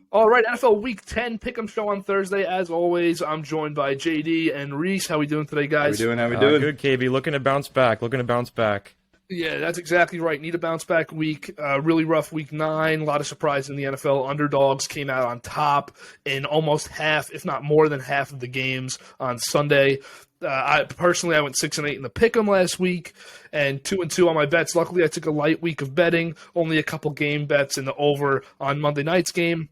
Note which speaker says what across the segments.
Speaker 1: All right, NFL Week 10 Pick'em show on Thursday. As always, I'm joined by JD and Reese. How we doing today, guys?
Speaker 2: How we doing?
Speaker 3: Good, KB. Looking to bounce back.
Speaker 1: Yeah, that's exactly right. Need a bounce-back week. Really rough Week 9. A lot of surprise in the NFL. Underdogs came out on top in almost half, if not more than half of the games on Sunday. I went 6-8 in the Pick'em last week, and 2-2 on my bets. Luckily, I took a light week of betting. Only a couple game bets in the over on Monday night's game.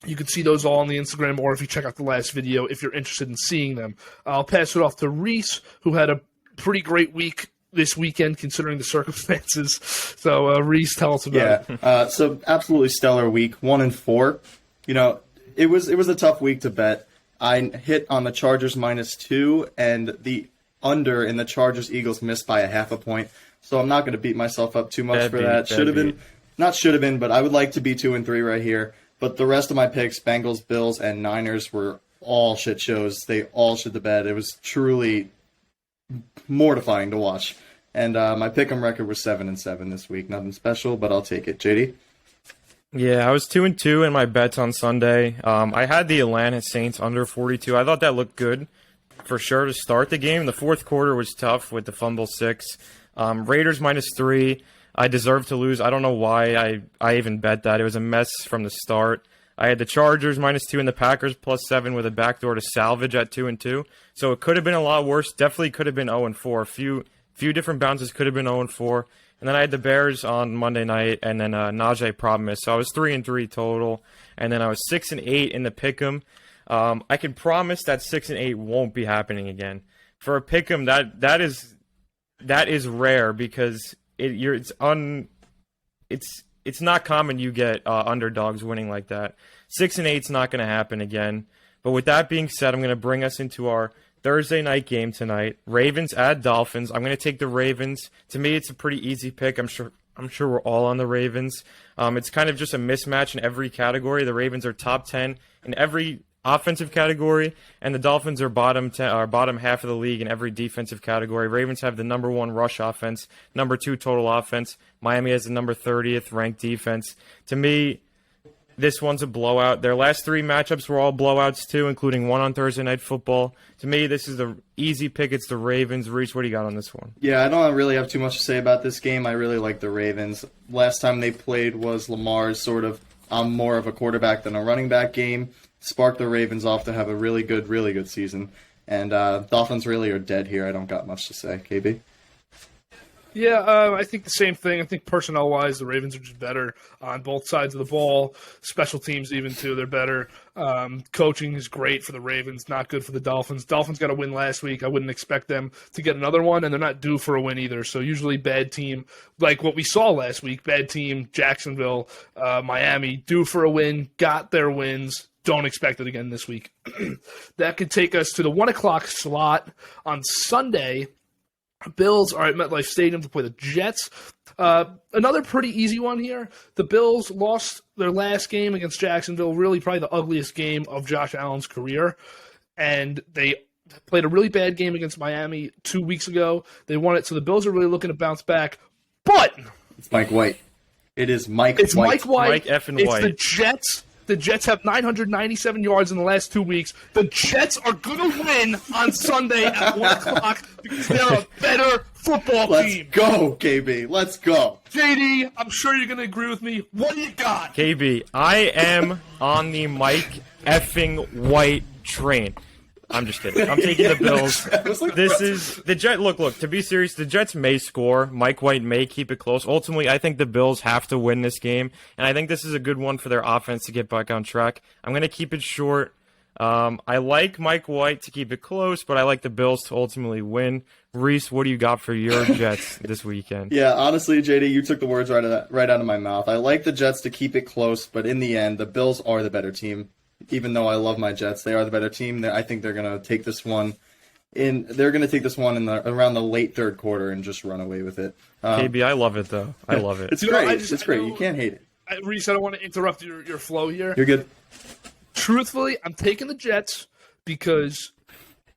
Speaker 1: You can see those all on the Instagram, or if you check out the last video, if you're interested in seeing them. I'll pass it off to Reese, who had a pretty great week this weekend, considering the circumstances. So, Reese, tell us about it.
Speaker 2: So absolutely stellar week, 1-4. You know, it was a tough week to bet. I hit on the Chargers -2, and the under in the Chargers-Eagles missed by 0.5 point. So I'm not going to beat myself up too much for that. Should have been, but I would like to be 2-3 right here. But the rest of my picks, Bengals, Bills, and Niners, were all shit shows. They all shit the bed. It was truly mortifying to watch. And my pick'em record was 7-7 this week. Nothing special, but I'll take it. JD?
Speaker 3: Yeah, I was 2-2 in my bets on Sunday. I had the Atlanta Saints under 42. I thought that looked good for sure to start the game. The fourth quarter was tough with the fumble 6. Raiders -3. I deserved to lose. I don't know why I even bet that. It was a mess from the start. I had the Chargers -2 and the Packers +7 with a backdoor to salvage at 2-2. So it could have been a lot worse. Definitely could have been 0-4. Few different bounces could have been 0-4. And then I had the Bears on Monday night, and then Najee promised. So I was 3-3 total. And then I was 6-8 in the Pick'em. I can promise that 6-8 won't be happening again. For a Pick'em, that is rare because it's not common you get underdogs winning like that. 6-8's not going to happen again. But with that being said, I'm going to bring us into our Thursday night game tonight. Ravens at Dolphins. I'm going to take the Ravens. To me, it's a pretty easy pick. I'm sure we're all on the Ravens. It's kind of just a mismatch in every category. The Ravens are top 10 in every offensive category, and the Dolphins are bottom half of the league in every defensive category. Ravens have the number 1 rush offense, number 2 total offense. Miami has the number 30th ranked defense. To me, this one's a blowout. Their last 3 matchups were all blowouts too, including one on Thursday Night Football. To me, this is the easy pick. It's the Ravens. Reese, what do you got on this one?
Speaker 2: Yeah, I don't really have too much to say about this game. I really like the Ravens. Last time they played was Lamar's sort of more of a quarterback than a running back game. Sparked the Ravens off to have a really good season. And Dolphins really are dead here. I don't got much to say. KB?
Speaker 1: Yeah, I think the same thing. I think personnel-wise, the Ravens are just better on both sides of the ball. Special teams even, too, they're better. Coaching is great for the Ravens, not good for the Dolphins. Dolphins got a win last week. I wouldn't expect them to get another one, and they're not due for a win either. So usually bad team, like what we saw last week, bad team, Jacksonville, Miami, due for a win, got their wins. Don't expect it again this week. That could take us to the 1 o'clock slot on Sunday. Bills are at MetLife Stadium to play the Jets. Another pretty easy one here. The Bills lost their last game against Jacksonville, really probably the ugliest game of Josh Allen's career. And they played a really bad game against Miami 2 weeks ago. They won it, so the Bills are really looking to bounce back. But
Speaker 2: it's Mike White. It is Mike White.
Speaker 1: It's Mike White.
Speaker 3: Mike effing White.
Speaker 1: It's the Jets. The Jets have 997 yards in the last 2 weeks. The Jets are going to win on Sunday at 1 o'clock because they're a better football team.
Speaker 2: Let's go, KB. Let's go.
Speaker 1: JD, I'm sure you're going to agree with me. What do you got?
Speaker 3: KB, I am on the Mike effing White train. I'm just kidding. I'm taking the Bills. This is the Jets. Look. To be serious, the Jets may score. Mike White may keep it close. Ultimately, I think the Bills have to win this game, and I think this is a good one for their offense to get back on track. I'm going to keep it short. I like Mike White to keep it close, but I like the Bills to ultimately win. Reese, what do you got for your Jets this weekend?
Speaker 2: Yeah, honestly, JD, you took the words right out of my mouth. I like the Jets to keep it close, but in the end, the Bills are the better team. Even though I love my Jets, they are the better team. I think they're going to take this one around the late third quarter and just run away with it.
Speaker 3: KB, I love it though. I love it.
Speaker 2: It's great. It's great. You can't hate it.
Speaker 1: Reese, I don't want to interrupt your flow here.
Speaker 2: You're good.
Speaker 1: Truthfully, I'm taking the Jets because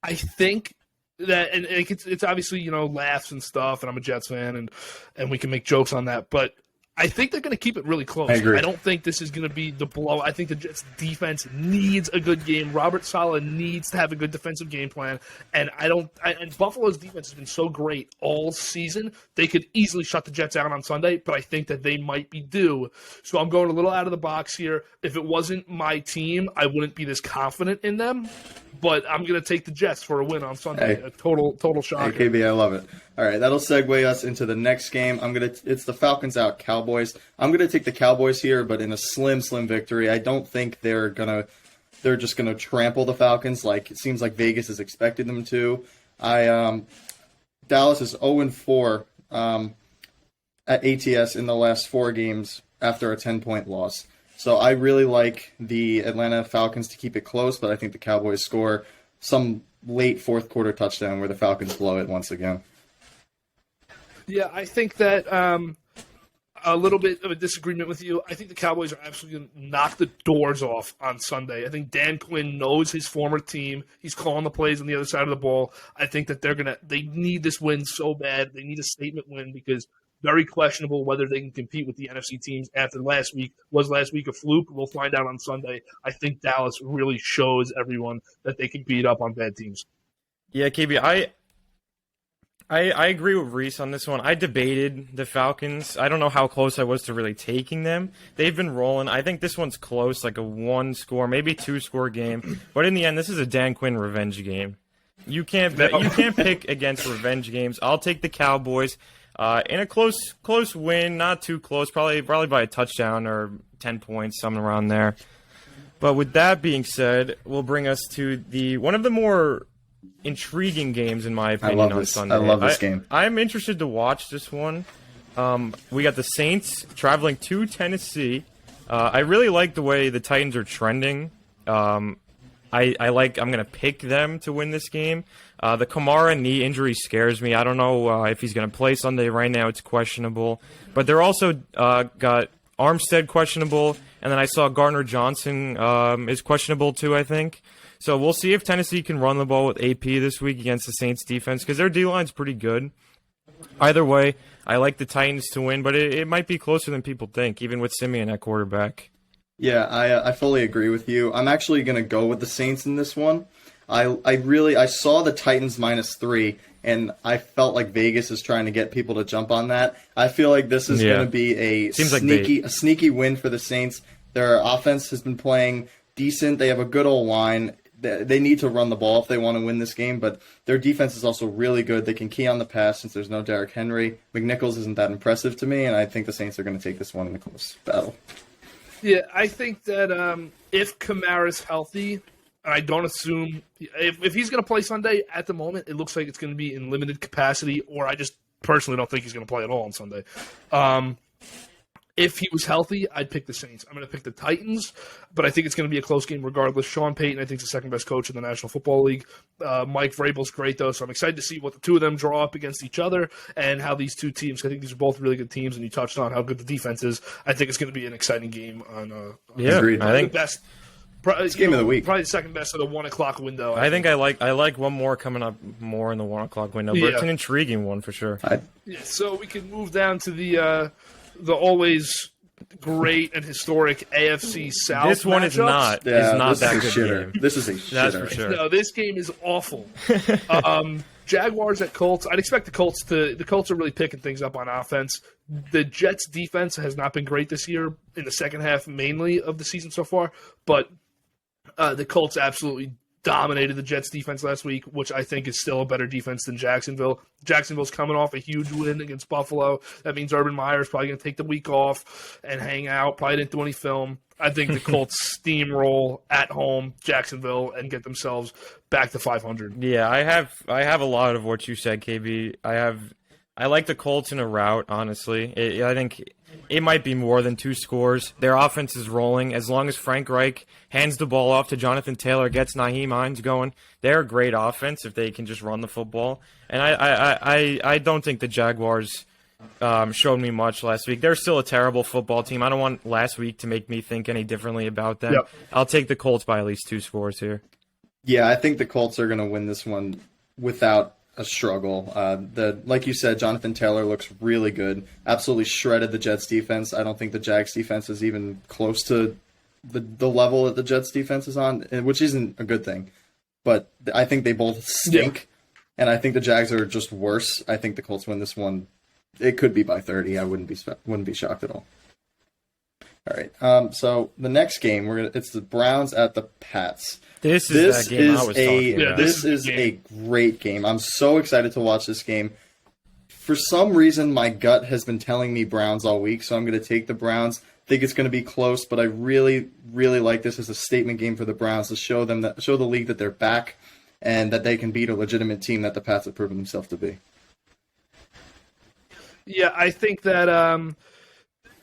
Speaker 1: I think that, and it's obviously, laughs and stuff, and I'm a Jets fan, and we can make jokes on that, but I think they're going to keep it really close.
Speaker 2: I agree.
Speaker 1: I don't think this is going to be the blow. I think the Jets' defense needs a good game. Robert Saleh needs to have a good defensive game plan. And and Buffalo's defense has been so great all season, they could easily shut the Jets out on Sunday, but I think that they might be due. So I'm going a little out of the box here. If it wasn't my team, I wouldn't be this confident in them. But I'm going to take the Jets for a win on Sunday.
Speaker 2: Hey.
Speaker 1: A total shock.
Speaker 2: Hey, KB, I love it. All right, that'll segue us into the next game. It's the Falcons out Cowboys. I'm gonna take the Cowboys here, but in a slim victory. I don't think they're just gonna trample the Falcons like it seems like Vegas is expecting them to. Dallas is 0-4 at ATS in the last 4 games after a 10-point loss. So I really like the Atlanta Falcons to keep it close, but I think the Cowboys score some late fourth quarter touchdown where the Falcons blow it once again.
Speaker 1: Yeah, I think that a little bit of a disagreement with you. I think the Cowboys are absolutely going to knock the doors off on Sunday. I think Dan Quinn knows his former team. He's calling the plays on the other side of the ball. I think that they need this win so bad. They need a statement win because very questionable whether they can compete with the NFC teams after last week. Was last week a fluke? We'll find out on Sunday. I think Dallas really shows everyone that they can beat up on bad teams.
Speaker 3: Yeah, KB, I agree with Reese on this one. I debated the Falcons. I don't know how close I was to really taking them. They've been rolling. I think this one's close, like a 1-score, maybe 2-score game. But in the end, this is a Dan Quinn revenge game. You can't pick against revenge games. I'll take the Cowboys in a close win, not too close, probably by a touchdown or 10 points, something around there. But with that being said, we'll bring us to one of the more intriguing games, in my opinion, on Sunday.
Speaker 2: I love this game.
Speaker 3: I'm interested to watch this one. We got the Saints traveling to Tennessee. I really like the way the Titans are trending. I'm going to pick them to win this game. The Kamara knee injury scares me. I don't know if he's going to play Sunday. Right now, it's questionable. But they're also got Armstead questionable, and then I saw Gardner Johnson is questionable too, I think. So we'll see if Tennessee can run the ball with AP this week against the Saints defense because their D-line's pretty good. Either way, I like the Titans to win, but it might be closer than people think, even with Simeon at quarterback.
Speaker 2: Yeah, I fully agree with you. I'm actually going to go with the Saints in this one. I saw the Titans -3, and I felt like Vegas is trying to get people to jump on that. I feel like this is going to be a sneaky win for the Saints. Their offense has been playing decent. They have a good old line. They need to run the ball if they want to win this game, but their defense is also really good. They can key on the pass since there's no Derrick Henry. McNichols isn't that impressive to me, and I think the Saints are going to take this one in a close battle.
Speaker 1: Yeah, I think that if Kamara's healthy, and I don't assume if he's going to play Sunday, at the moment it looks like it's going to be in limited capacity, or I just personally don't think he's going to play at all on Sunday. If he was healthy, I'd pick the Saints. I'm going to pick the Titans, but I think it's going to be a close game regardless. Sean Payton, I think, is the second best coach in the National Football League. Mike Vrabel's great, though, so I'm excited to see what the two of them draw up against each other and how these two teams, I think these are both really good teams, and you touched on how good the defense is. I think it's going to be an exciting game on
Speaker 2: Agreed.
Speaker 3: I think
Speaker 1: the best.
Speaker 2: It's game of the week.
Speaker 1: Probably the second best of the 1 o'clock window.
Speaker 3: I think I like one more coming up more in the 1 o'clock window, but it's an intriguing one for sure.
Speaker 1: So we can move down to the always great and historic AFC South.
Speaker 3: This one is not that good game.
Speaker 2: This is a shitter.
Speaker 3: That's for sure.
Speaker 1: No, this game is awful. Jaguars at Colts. I'd expect the Colts are really picking things up on offense. The Jets defense has not been great this year in the second half mainly of the season so far, but the Colts absolutely dominated the Jets defense last week, which I think is still a better defense than Jacksonville. Jacksonville's coming off a huge win against Buffalo. That means Urban Meyer's probably going to take the week off and hang out. Probably didn't do any film. I think the Colts steamroll at home Jacksonville and get themselves back to 500.
Speaker 3: Yeah, I have a lot of what you said, KB. I like the Colts in a rout, honestly. I think it might be more than 2 scores. Their offense is rolling. As long as Frank Reich hands the ball off to Jonathan Taylor, gets Nyheim Hines going, they're a great offense if they can just run the football. And I don't think the Jaguars showed me much last week. They're still a terrible football team. I don't want last week to make me think any differently about them. Yep. I'll take the Colts by at least 2 scores here.
Speaker 2: Yeah, I think the Colts are going to win this one without a struggle. Like you said, Jonathan Taylor looks really good. Absolutely shredded the Jets defense. I don't think the Jags defense is even close to the level that the Jets defense is on, which isn't a good thing. But I think they both stink, and I think the Jags are just worse. I think the Colts win this one. It could be by 30. I wouldn't be shocked at all. All right. So the next game, it's the Browns at the Pats.
Speaker 3: This is that game I was talking about.
Speaker 2: This is a great game. I'm so excited to watch this game. For some reason, my gut has been telling me Browns all week, so I'm going to take the Browns. Think it's going to be close, but I really, really like this as a statement game for the Browns to show the league that they're back and that they can beat a legitimate team that the Pats have proven themselves to be.
Speaker 1: Yeah, I think that I'm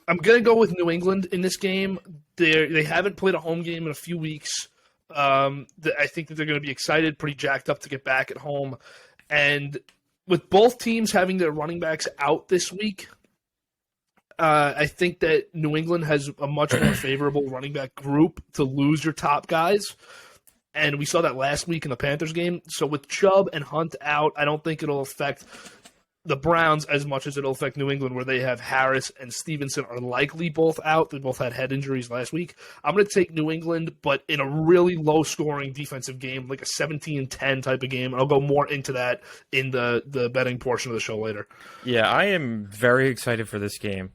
Speaker 1: going to go with New England in this game. They haven't played a home game in a few weeks. I think that they're going to be excited, pretty jacked up to get back at home. And with both teams having their running backs out this week, I think that New England has a much more favorable running back group to lose your top guys. And we saw that last week in the Panthers game. So with Chubb and Hunt out, I don't think it'll affect the Browns as much as it'll affect New England, where they have Harris and Stevenson are likely both out. They both had head injuries last week. I'm going to take New England, but in a really low-scoring defensive game, like a 17-10 type of game. I'll go more into that in the betting portion of the show later.
Speaker 3: Yeah, I am very excited for this game.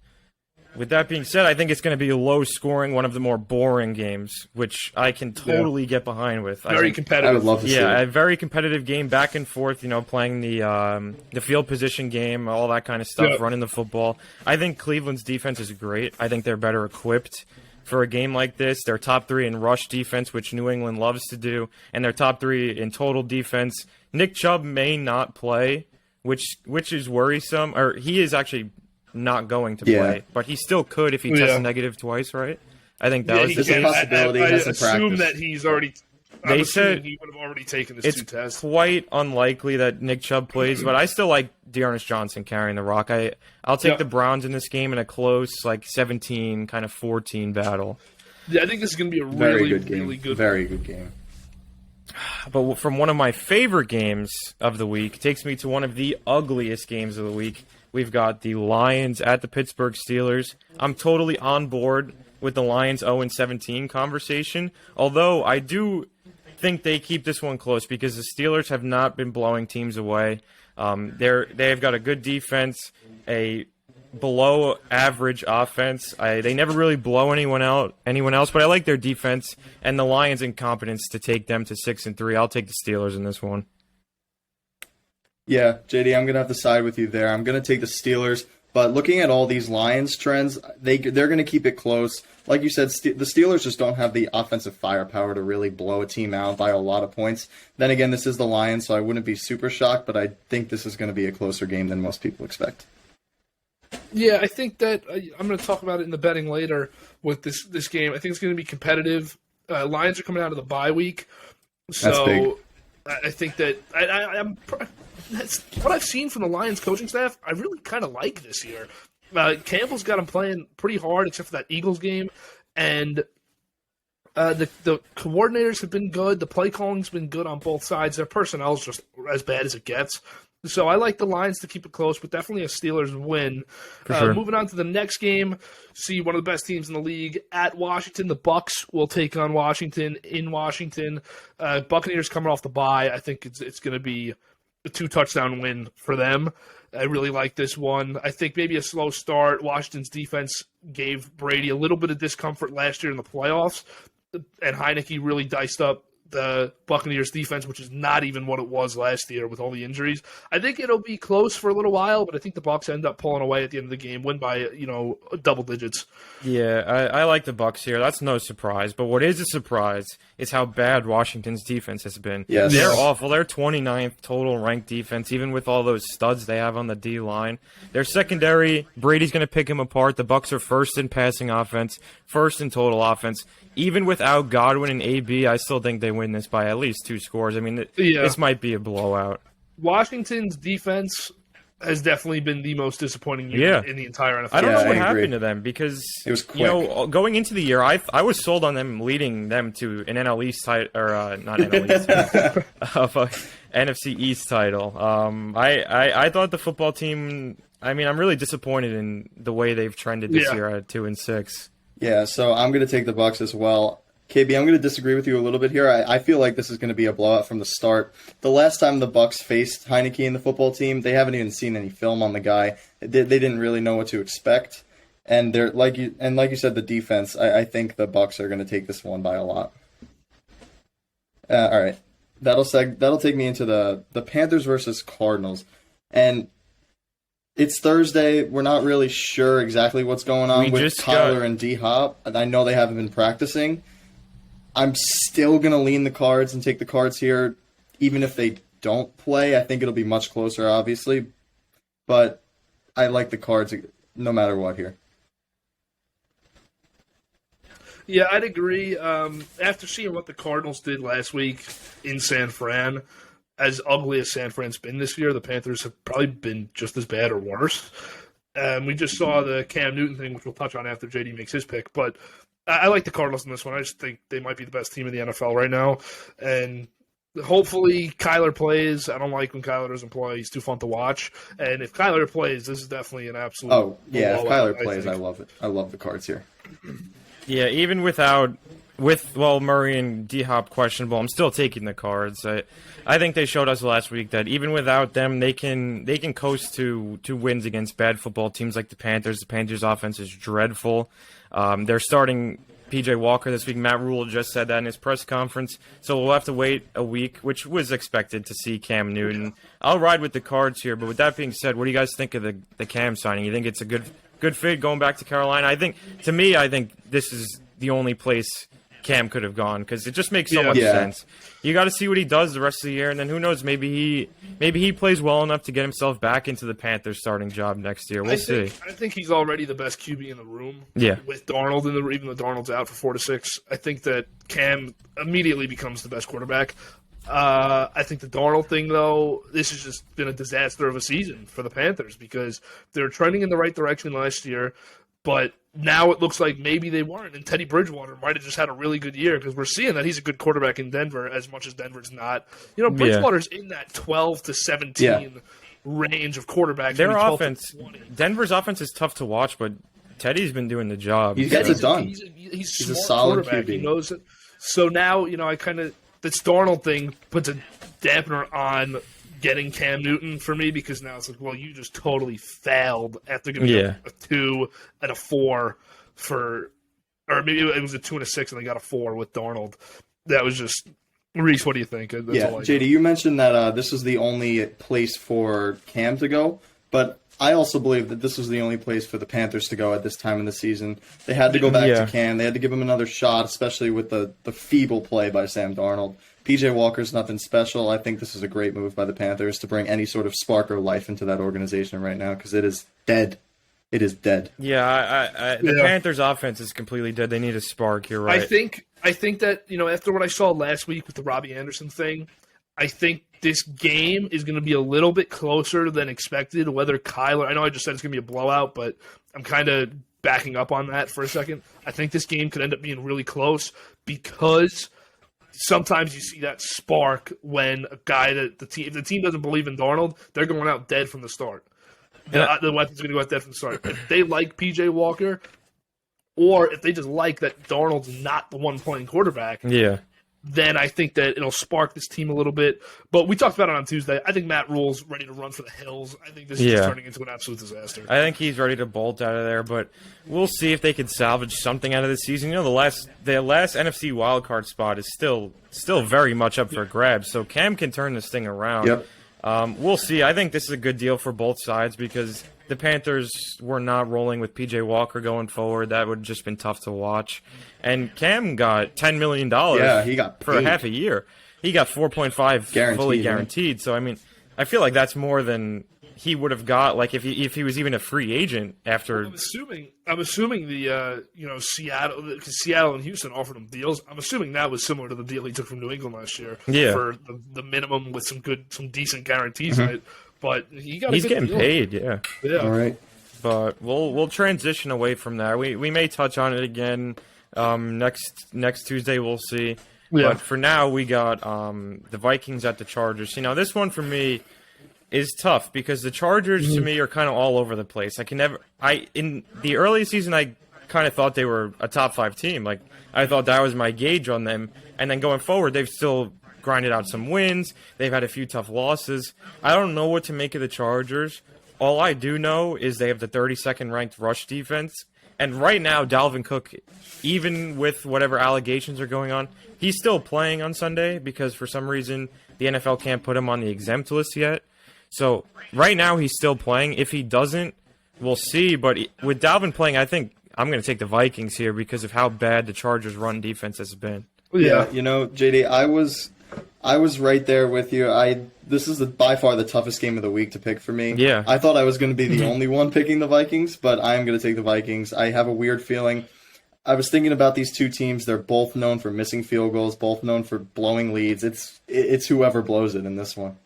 Speaker 3: With that being said, I think it's going to be a low-scoring, one of the more boring games, which I can totally get behind with.
Speaker 1: Very competitive.
Speaker 2: I would love to see it.
Speaker 3: Yeah, a very competitive game, back and forth, playing the field position game, all that kind of stuff, running the football. I think Cleveland's defense is great. I think they're better equipped for a game like this. They're top 3 in rush defense, which New England loves to do, and they're top 3 in total defense. Nick Chubb may not play, which is worrisome. Or he is actually not going to play, but he still could if he tests negative twice, right? I think that was
Speaker 2: a possibility.
Speaker 1: I assume that he's already.
Speaker 3: They said
Speaker 1: he would have already taken his 2 tests.
Speaker 3: It's quite unlikely that Nick Chubb plays, but I still like Dearness Johnson carrying the rock. I'll take the Browns in this game in a close, 17, kind of 14 battle.
Speaker 1: Yeah, I think this is going to be a
Speaker 2: very good game.
Speaker 1: Really good,
Speaker 2: very good game.
Speaker 3: But from one of my favorite games of the week, takes me to one of the ugliest games of the week. We've got the Lions at the Pittsburgh Steelers. I'm totally on board with the Lions 0-17 conversation, although I do think they keep this one close because the Steelers have not been blowing teams away. They've got a good defense, a below-average offense. They never really blow anyone else, but I like their defense and the Lions' incompetence to take them to 6-3. I'll take the Steelers in this one.
Speaker 2: Yeah, JD, I'm going to have to side with you there. I'm going to take the Steelers, but looking at all these Lions trends, they're going to keep it close. Like you said, the Steelers just don't have the offensive firepower to really blow a team out by a lot of points. Then again, this is the Lions, so I wouldn't be super shocked, but I think this is going to be a closer game than most people expect.
Speaker 1: Yeah, I think that I'm going to talk about it in the betting later with this game. I think it's going to be competitive. Lions are coming out of the bye week, so
Speaker 2: that's big.
Speaker 1: I think that that's what I've seen from the Lions coaching staff. I really kind of like this year. Campbell's got them playing pretty hard, except for that Eagles game, and the coordinators have been good. The play calling's been good on both sides. Their personnel's just as bad as it gets. So I like the Lions to keep it close, but definitely a Steelers win.
Speaker 3: Sure.
Speaker 1: Moving on to the next game, see one of the best teams in the league at Washington. The Bucs will take on Washington in Washington. Buccaneers coming off the bye. I think it's going to be a 2-touchdown win for them. I really like this one. I think maybe a slow start. Washington's defense gave Brady a little bit of discomfort last year in the playoffs, and Heineke really diced up the Buccaneers defense, which is not even what it was last year with all the injuries. I think it'll be close for a little while, but I think the Bucs end up pulling away at the end of the game, win by, double digits.
Speaker 3: Yeah, I like the Bucs here. That's no surprise. But what is a surprise is how bad Washington's defense has been.
Speaker 2: Yes.
Speaker 3: They're awful. They're 29th total ranked defense, even with all those studs they have on the D-line. Their secondary, Brady's going to pick them apart. The Bucs are first in passing offense, first in total offense. Even without Godwin and AB, I still think they win this by at least 2 scores. I mean, this might be a blowout.
Speaker 1: Washington's defense has definitely been the most disappointing unit in the entire NFL.
Speaker 3: I don't know what
Speaker 2: I agree.
Speaker 3: happened to them because
Speaker 2: it was quick.
Speaker 3: Going into the year, I was sold on them leading them to an NL East title, or not NL East, NFC East title. I thought the football team. I mean, I'm really disappointed in the way they've trended this year at 2-6.
Speaker 2: Yeah, so I'm going to take the Bucs as well. KB, I'm going to disagree with you a little bit here. I feel like this is going to be a blowout from the start. The last time the Bucs faced Heineke and the football team, they haven't even seen any film on the guy. They didn't really know what to expect. And they're like you said, the defense. I think the Bucs are going to take this one by a lot. All right, that'll take me into the Panthers versus Cardinals, and it's Thursday. We're not really sure exactly what's going on with Kyler and D-Hop. I know they haven't been practicing. I'm still going to lean the Cards and take the Cards here, even if they don't play. I think it'll be much closer, obviously, but I like the Cards no matter what here.
Speaker 1: Yeah, I'd agree. After seeing what the Cardinals did last week in San Fran, as ugly as San Fran's been this year, the Panthers have probably been just as bad or worse. We just saw the Cam Newton thing, which we'll touch on after JD makes his pick, but I like the Cardinals in this one. I just think they might be the best team in the NFL right now, and hopefully Kyler plays. I don't like when Kyler doesn't play. He's too fun to watch, and if Kyler plays, this is definitely an absolute
Speaker 2: Oh, yeah, if Kyler plays, I love it. I love the Cards here.
Speaker 3: Yeah, even with Murray and D-Hop questionable, I'm still taking the Cards. I think they showed us last week that even without them, they can coast to wins against bad football teams like the Panthers. The Panthers' offense is dreadful. They're starting P.J. Walker this week. Matt Rule just said that in his press conference. So we'll have to wait a week, which was expected to see Cam Newton. I'll ride with the Cards here, but with that being said, what do you guys think of the Cam signing? You think it's a good fit going back to Carolina? I think this is the only place Cam could have gone because it just makes so much sense. You got to see what he does the rest of the year, and then who knows? Maybe he plays well enough to get himself back into the Panthers starting job next year. We'll see.
Speaker 1: I think he's already the best QB in the room.
Speaker 3: Yeah.
Speaker 1: With Darnold in the even though Darnold's out for 4 to 6, I think that Cam immediately becomes the best quarterback. I think the Darnold thing, though, this has just been a disaster of a season for the Panthers because they were trending in the right direction last year, but now it looks like maybe they weren't. And Teddy Bridgewater might have just had a really good year because we're seeing that he's a good quarterback in Denver as much as Denver's not. Bridgewater's in that 12 to 17 range of quarterbacks.
Speaker 3: Their offense, Denver's offense is tough to watch, but Teddy's been doing the job.
Speaker 2: He gets it done.
Speaker 1: He's
Speaker 2: a solid
Speaker 1: quarterback.
Speaker 2: QB.
Speaker 1: He knows it. So now, this Darnold thing puts a dampener on getting Cam Newton for me because now it's like, well, you just totally failed after giving a 2 and a 4 or maybe it was a 2 and a 6 and they got a 4 with Darnold. That was just Reese. What do you think? That's all I
Speaker 2: JD, you mentioned that this was the only place for Cam to go, but I also believe that this was the only place for the Panthers to go at this time in the season. They had to go back to Cam. They had to give him another shot, especially with the feeble play by Sam Darnold. P.J. Walker's nothing special. I think this is a great move by the Panthers to bring any sort of spark or life into that organization right now because it is dead. It is dead.
Speaker 3: Yeah, the Panthers' offense is completely dead. They need a spark. You're right.
Speaker 1: I think that, after what I saw last week with the Robbie Anderson thing, I think this game is going to be a little bit closer than expected. Whether Kyler, I know I just said it's going to be a blowout, but I'm kind of backing up on that for a second. I think this game could end up being really close because sometimes you see that spark when a guy if the team doesn't believe in Darnold, they're going out dead from the start. The weapon's going to go out dead from the start. If they like P.J. Walker, or if they just like that Darnold's not the one playing quarterback, then I think that it'll spark this team a little bit. But we talked about it on Tuesday. I think Matt Rule's ready to run for the hills. I think this is just turning into an absolute disaster.
Speaker 3: I think he's ready to bolt out of there, but we'll see if they can salvage something out of the season. The last NFC wildcard spot is still very much up for grabs, so Cam can turn this thing around.
Speaker 2: Yep.
Speaker 3: We'll see. I think this is a good deal for both sides because the Panthers were not rolling with P.J. Walker going forward. That would have just been tough to watch. And Cam got $10 million
Speaker 2: he got
Speaker 3: for half a year. He got 4.5 fully guaranteed. So, I mean, I feel like that's more than he would have got like if he was even a free agent after.
Speaker 1: I'm assuming the Seattle, because Seattle and Houston offered him deals. I'm assuming that was similar to the deal he took from New England last year for the minimum with some decent guarantees in it. But he's
Speaker 3: getting paid, yeah.
Speaker 2: All right.
Speaker 3: But we'll transition away from that. We may touch on it again next Tuesday. We'll see.
Speaker 1: Yeah.
Speaker 3: But for now, we got the Vikings at the Chargers. This one for me is tough because the Chargers to me are kind of all over the place. In the early season, I kind of thought they were a top 5 team. Like, I thought that was my gauge on them. And then going forward, they've still grinded out some wins. They've had a few tough losses. I don't know what to make of the Chargers. All I do know is they have the 32nd ranked rush defense. And right now, Dalvin Cook, even with whatever allegations are going on, he's still playing on Sunday because for some reason the NFL can't put him on the exempt list yet. So right now he's still playing. If he doesn't, we'll see. But with Dalvin playing, I think I'm going to take the Vikings here because of how bad the Chargers' run defense has been.
Speaker 2: Yeah, JD, I was right there with you. This is by far the toughest game of the week to pick for me.
Speaker 3: Yeah.
Speaker 2: I thought I was going to be the only one picking the Vikings, but I am going to take the Vikings. I have a weird feeling. I was thinking about these two teams. They're both known for missing field goals, both known for blowing leads. It's whoever blows it in this one.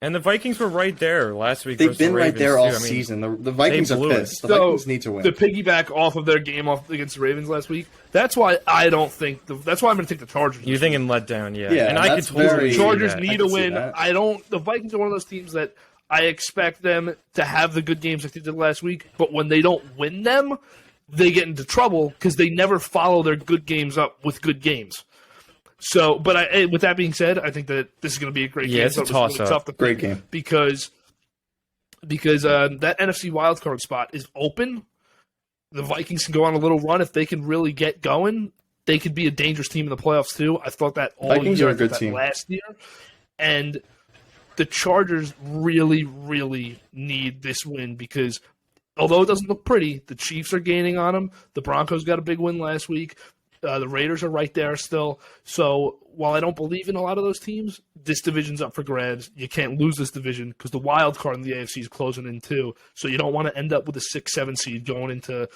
Speaker 3: And the Vikings were right there last week.
Speaker 2: They've been right there all
Speaker 3: too.
Speaker 2: season. The Vikings are pissed. The Vikings need to win.
Speaker 1: To piggyback off of their game against the Ravens last week, that's why I don't think. That's why I'm going to take the Chargers.
Speaker 3: You're thinking let down, yeah.
Speaker 2: Yeah,
Speaker 3: and I could totally
Speaker 1: the Chargers
Speaker 3: see
Speaker 1: need a win. The Vikings are one of those teams that I expect them to have the good games like they did last week, but when they don't win them, they get into trouble because they never follow their good games up with good games. So, but with that being said, I think that this is going to be a great game.
Speaker 3: Yeah, it's a toss-up.
Speaker 1: Tough to pick
Speaker 2: great game
Speaker 1: because that NFC wildcard spot is open. The Vikings can go on a little run if they can really get going. They could be a dangerous team in the playoffs too. I thought that all
Speaker 2: Vikings
Speaker 1: year.
Speaker 2: are a good team
Speaker 1: last year, and the Chargers really, really need this win because although it doesn't look pretty, the Chiefs are gaining on them. The Broncos got a big win last week. The Raiders are right there still. So while I don't believe in a lot of those teams, this division's up for grabs. You can't lose this division because the wild card in the AFC is closing in too. So you don't want to end up with a 6-7 seed going into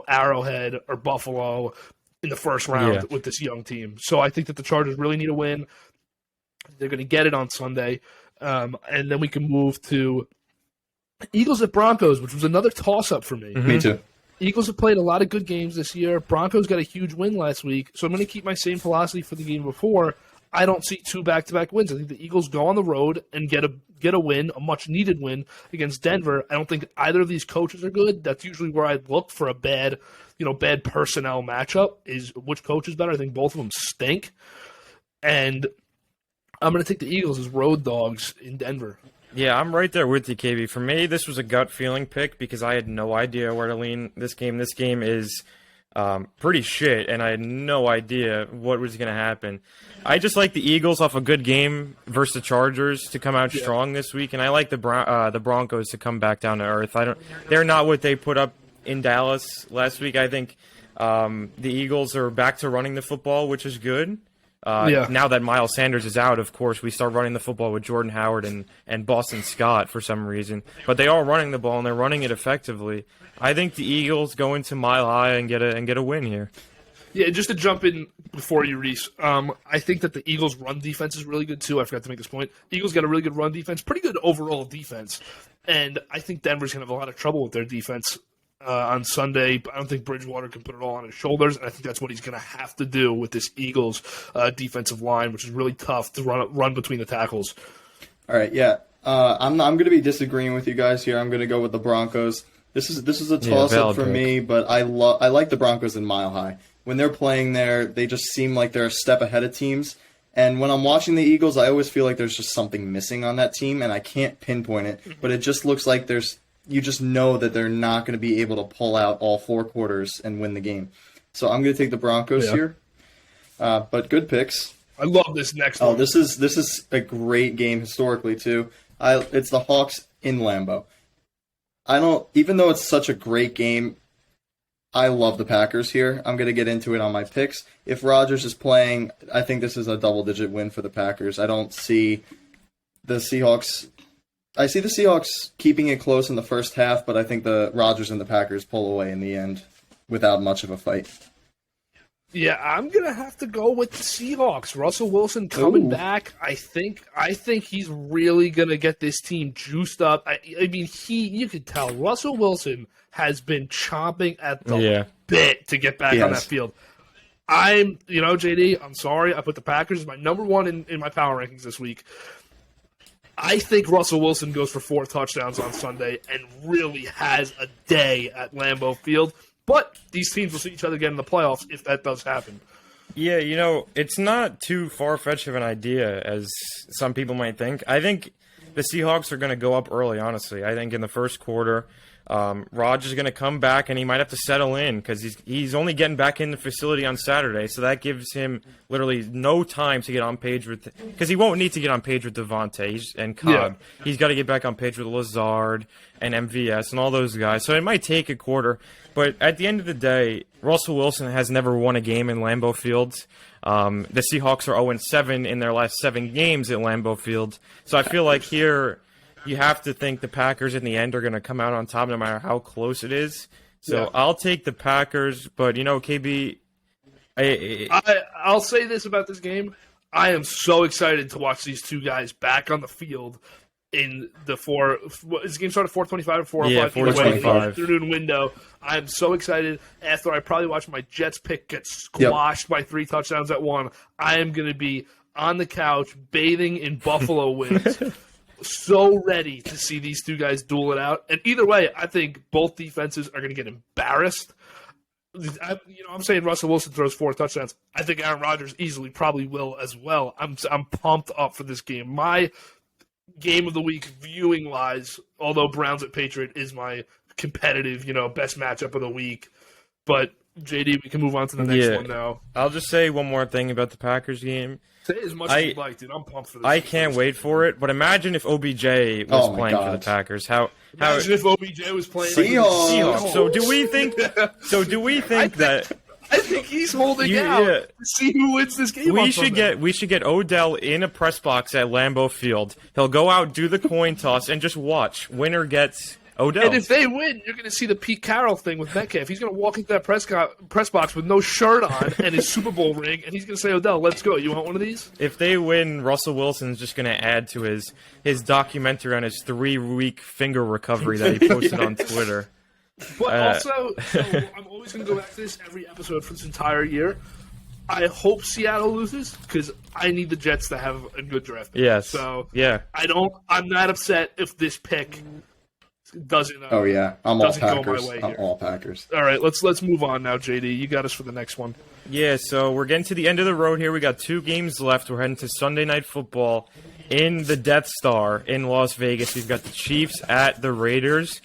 Speaker 1: Arrowhead or Buffalo in the first round with this young team. So I think that the Chargers really need a win. They're going to get it on Sunday. And then we can move to Eagles at Broncos, which was another toss-up for me.
Speaker 2: Me too.
Speaker 1: Eagles have played a lot of good games this year. Broncos got a huge win last week, so I'm going to keep my same philosophy for the game before. I don't see 2 back-to-back wins. I think the Eagles go on the road and get a win, a much-needed win against Denver. I don't think either of these coaches are good. That's usually where I look for a bad personnel matchup is which coach is better. I think both of them stink. And I'm going to take the Eagles as road dogs in Denver.
Speaker 3: Yeah, I'm right there with you, KB. For me, this was a gut feeling pick because I had no idea where to lean this game. This game is pretty shit, and I had no idea what was going to happen. I just like the Eagles off a good game versus the Chargers to come out strong this week, and I like the Broncos to come back down to earth. They're not what they put up in Dallas last week. I think the Eagles are back to running the football, which is good. Now that Miles Sanders is out, of course, we start running the football with Jordan Howard and Boston Scott for some reason. But they are running the ball, and they're running it effectively. I think the Eagles go into Mile High and get a win here.
Speaker 1: Yeah, just to jump in before you, Reese, I think that the Eagles' run defense is really good, too. I forgot to make this point. Eagles got a really good run defense, pretty good overall defense. And I think Denver's going to have a lot of trouble with their defense on Sunday. I don't think Bridgewater can put it all on his shoulders, and I think that's what he's going to have to do with this Eagles defensive line, which is really tough to run between the tackles.
Speaker 2: All right, yeah. I'm going to be disagreeing with you guys here. I'm going to go with the Broncos. This is a toss-up for me, but I like the Broncos in Mile High. When they're playing there, they just seem like they're a step ahead of teams. And when I'm watching the Eagles, I always feel like there's just something missing on that team, and I can't pinpoint it. But it just looks like you just know that they're not going to be able to pull out all 4 quarters and win the game. So I'm going to take the Broncos here. But good picks.
Speaker 1: I love this next one.
Speaker 2: This is a great game historically too. It's the Hawks in Lambeau. Even though it's such a great game, I love the Packers here. I'm going to get into it on my picks. If Rodgers is playing, I think this is a double-digit win for the Packers. I don't see the Seahawks. I see the Seahawks keeping it close in the first half, but I think the Rodgers and the Packers pull away in the end without much of a fight.
Speaker 1: Yeah, I'm gonna have to go with the Seahawks. Russell Wilson coming back. I think he's really gonna get this team juiced up. I mean, you could tell Russell Wilson has been chomping at the bit to get back on that field. JD, I'm sorry. I put the Packers as my number one in my power rankings this week. I think Russell Wilson goes for 4 touchdowns on Sunday and really has a day at Lambeau Field. But these teams will see each other again in the playoffs if that does happen.
Speaker 3: Yeah, it's not too far-fetched of an idea as some people might think. I think the Seahawks are going to go up early, honestly. I think in the first quarter, Rodgers is going to come back, and he might have to settle in because he's only getting back in the facility on Saturday, so that gives him literally no time to get on page with – because he won't need to get on page with Devontae and Cobb. Yeah. He's got to get back on page with Lazard and MVS and all those guys, so it might take a quarter. But at the end of the day, Russell Wilson has never won a game in Lambeau Field. The Seahawks are 0-7 in their last 7 games at Lambeau Field, so I feel like here – you have to think the Packers in the end are going to come out on top no matter how close it is. So I'll take the Packers, but KB,
Speaker 1: I'll say this about this game. I am so excited to watch these two guys back on the field in the is the game started at 4:25 or 4 o'clock?
Speaker 3: 4:25
Speaker 1: afternoon window. I am so excited after I probably watched my Jets pick get squashed by 3 touchdowns at 1. I am going to be on the couch bathing in Buffalo wings. So ready to see these two guys duel it out. And either way, I think both defenses are going to get embarrassed. I'm saying Russell Wilson throws 4 touchdowns. I think Aaron Rodgers easily probably will as well. I'm pumped up for this game. My game of the week viewing-wise, although Browns at Patriot is my competitive, best matchup of the week. But, JD, we can move on to the next one now.
Speaker 3: I'll just say one more thing about the Packers game.
Speaker 1: Say as much as you like, dude. I'm pumped for this.
Speaker 3: I can't wait for it, but imagine if OBJ was playing for the Packers.
Speaker 1: Imagine if OBJ was playing
Speaker 2: Seahawks.
Speaker 3: So do we think that
Speaker 1: I think he's holding out to see who wins this game.
Speaker 3: We should get Odell in a press box at Lambeau Field. He'll go out, do the coin toss, and just watch. Winner gets Odell.
Speaker 1: And if they win, you're going to see the Pete Carroll thing with Metcalf. He's going to walk into that press box with no shirt on and his Super Bowl ring, and he's going to say, Odell, let's go. You want one of these?
Speaker 3: If they win, Russell Wilson's just going to add to his documentary on his 3-week finger recovery that he posted on Twitter.
Speaker 1: But also, I'm always going to go back to this every episode for this entire year. I hope Seattle loses because I need the Jets to have a good draft pick.
Speaker 3: Yes.
Speaker 1: So
Speaker 3: yeah.
Speaker 1: I'm not upset if this pick doesn't.
Speaker 2: I'm all Packers.
Speaker 1: Go my way
Speaker 2: I'm all Packers.
Speaker 1: All right, let's move on now, JD. You got us for the next one.
Speaker 3: Yeah, so we're getting to the end of the road here. We got 2 games left. We're heading to Sunday Night Football in the Death Star in Las Vegas. We've got the Chiefs at the Raiders.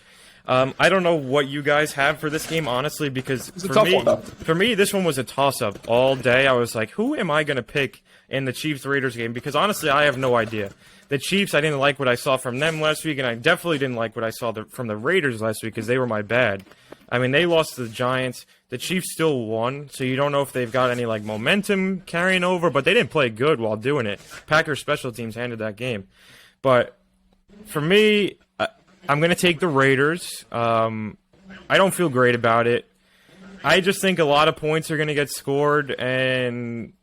Speaker 3: I don't know what you guys have for this game, honestly, because for me, this one was a toss-up all day. I was like, who am I going to pick in the Chiefs-Raiders game? Because honestly, I have no idea. The Chiefs, I didn't like what I saw from them last week, and I definitely didn't like what I saw from the Raiders last week because they were my bad. I mean, they lost to the Giants. The Chiefs still won, so you don't know if they've got any momentum carrying over, but they didn't play good while doing it. Packers special teams handled that game. But for me, I'm going to take the Raiders. I don't feel great about it. I just think a lot of points are going to get scored, and